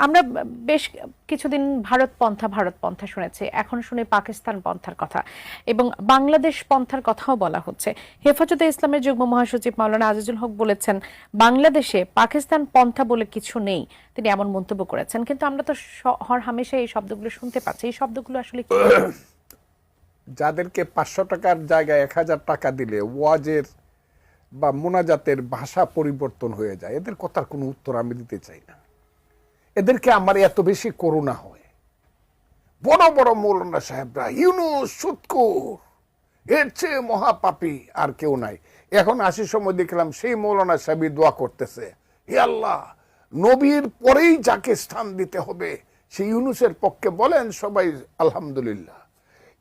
আমরা বেশ কিছুদিন ভারত পন্থা শুনেছি, এখন শুনি পাকিস্তান পন্থার কথা এবং বাংলাদেশ পন্থার কথাও বলা হচ্ছে। হেফাজতে ইসলামের যুগ্ম মহাসচিব মাওলানা আজিজুল হক বলেছেন বাংলাদেশে পাকিস্তান পন্থা বলে কিছু নেই, তিনি এমন মন্তব্য করেছেন। কিন্তু আমরা তো হরহামেশা এই শব্দগুলো শুনতে পাচ্ছি, এই শব্দগুলো আসলে কি? যাদেরকে 500 টাকার জায়গায় 1000 টাকা দিলে ওয়াজের বা মোনাজাতের ভাষা পরিবর্তন হয়ে যায়, এদের কথার কোনো উত্তর আমি দিতে চাই না। এদেরকে আমার এত বেশি করুণা হয়। বড় বড় মৌলানা সাহেবরা ইউনুস সুৎকুর, এর চেয়ে মহাপাপী আর কেউ নাই। এখন আসার সময় দেখলাম সেই মৌলানা সাহেবই দোয়া করতেছে, হে আল্লাহ, নবীর পরেই যাকে স্থান দিতে হবে সেই ইউনুসের পক্ষে বলেন সবাই আলহামদুলিল্লাহ।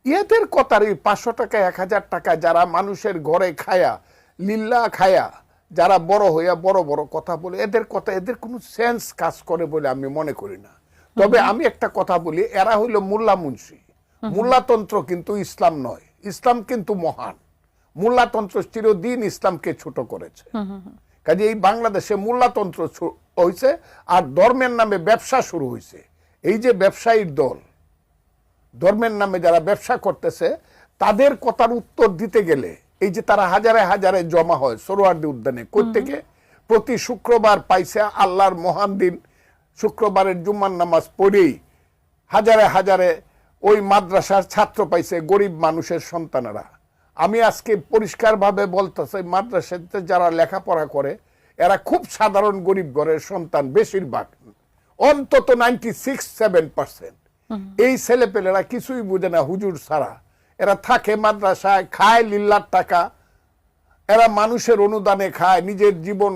এদের কথার এই 500 টাকা 1000 টাকা যারা মানুষের ঘরে খায়া লিল্লা খায়া যারা বড় হইয়া বড় বড় কথা বলে, এদের কথা এদের কোনো সেন্স কাজ করে বলে আমি মনে করি না। তবে আমি একটা কথা বলি, এরা হইল মোল্লা মুন্সি। মোল্লাতন্ত্র কিন্তু ইসলাম নয়, ইসলাম কিন্তু মহান। মোল্লাতন্ত্র চিরদিন ইসলামকে ছোট করেছে। কাজে এই বাংলাদেশে মোল্লাতন্ত্র হয়েছে আর ধর্মের নামে ব্যবসা শুরু হয়েছে। এই যে ব্যবসায়ীর দল, ধর্মের নামে যারা ব্যবসা করতেছে, তাদের কথার উত্তর দিতে গেলে এই যে তারা হাজারে হাজারে জমা হয় সোহরাওয়ার্দী উদ্যানে, থেকে প্রতি শুক্রবার পাইছে আল্লাহর মহান দিন, শুক্রবারের জুম্মার নামাজ পড়েই হাজারে হাজারে ওই মাদ্রাসার ছাত্র পাইছে, গরিব মানুষের সন্তানেরা। আমি আজকে পরিষ্কারভাবে বলতেছি, মাদ্রাসাতে যারা লেখাপড়া করে এরা খুব সাধারণ গরিব ঘরের সন্তান, বেশিরভাগ অন্তত 96-7%। এই ছেলেপেলেরা কিছুই বুঝে না হুজুর ছাড়া। এরা থাকে মাদ্রাসায়, খায় লিল্লার টাকা, এরা মানুষের অনুদানে খায়। নিজের জীবন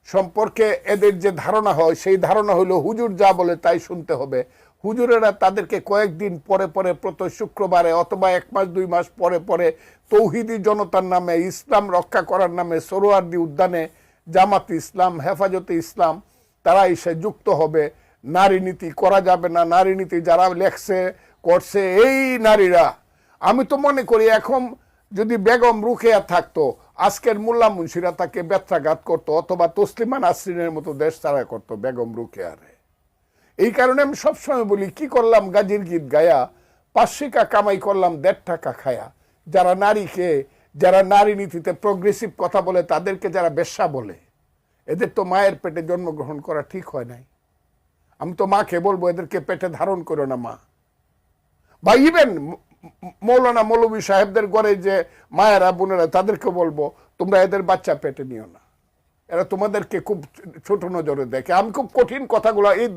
সম্পর্কে এদের যে ধারণা হয় সেই ধারণা হলো হুজুর যা বলে তাই শুনতে হবে। হুজুরেরা তাদেরকে কয়েকদিন পরে পরে প্রতি শুক্রবারে অথবা 1 মাস 2 মাস পরে পরে তৌহিদি জনতার নামে, ইসলাম রক্ষা করার নামে সোহরাওয়ার্দী উদ্যানে জামাতে ইসলাম, হেফাজতে ইসলাম তারা এসে যুক্ত হবে। নারী নীতি করা যাবে না, নারী নীতি যারা লেখছে করছে এই নারীরা। আমি তো মনে করি এখন যদি বেগম রুকেয়া থাকতো, আজকের মোল্লা মুন্সিরা তাকে ব্যত্রাঘাত করতো অথবা তসলিমা নাসরিনের মতো দেশ ছাড়া করতো বেগম রুকেয়ারে। এই কারণে আমি সবসময় বলি, কি করলাম গাজীর গীত গায়া, 5 কামাই করলাম 1.5 টাকা খায়া। যারা নারীকে, যারা নারী নীতিতে প্রোগ্রেসিভ কথা বলে, তাদেরকে যারা বেশ্যা বলে, এদের তো মায়ের পেটে জন্মগ্রহণ করা ঠিক হয় নাই। আমি তো মাকে বলবো এদেরকে পেটে ধারণ করো না মা। বা ইভেন মৌলানা মৌলভী সাহেবদের ঘরে যে মায়েরা বোনেরা, তাদেরকে বলবো তোমরা এদের বাচ্চা পেটে নিও না, এরা তোমাদেরকে খুব ছোট নজরে দেখে। আমি খুব কঠিন কথাগুলো এই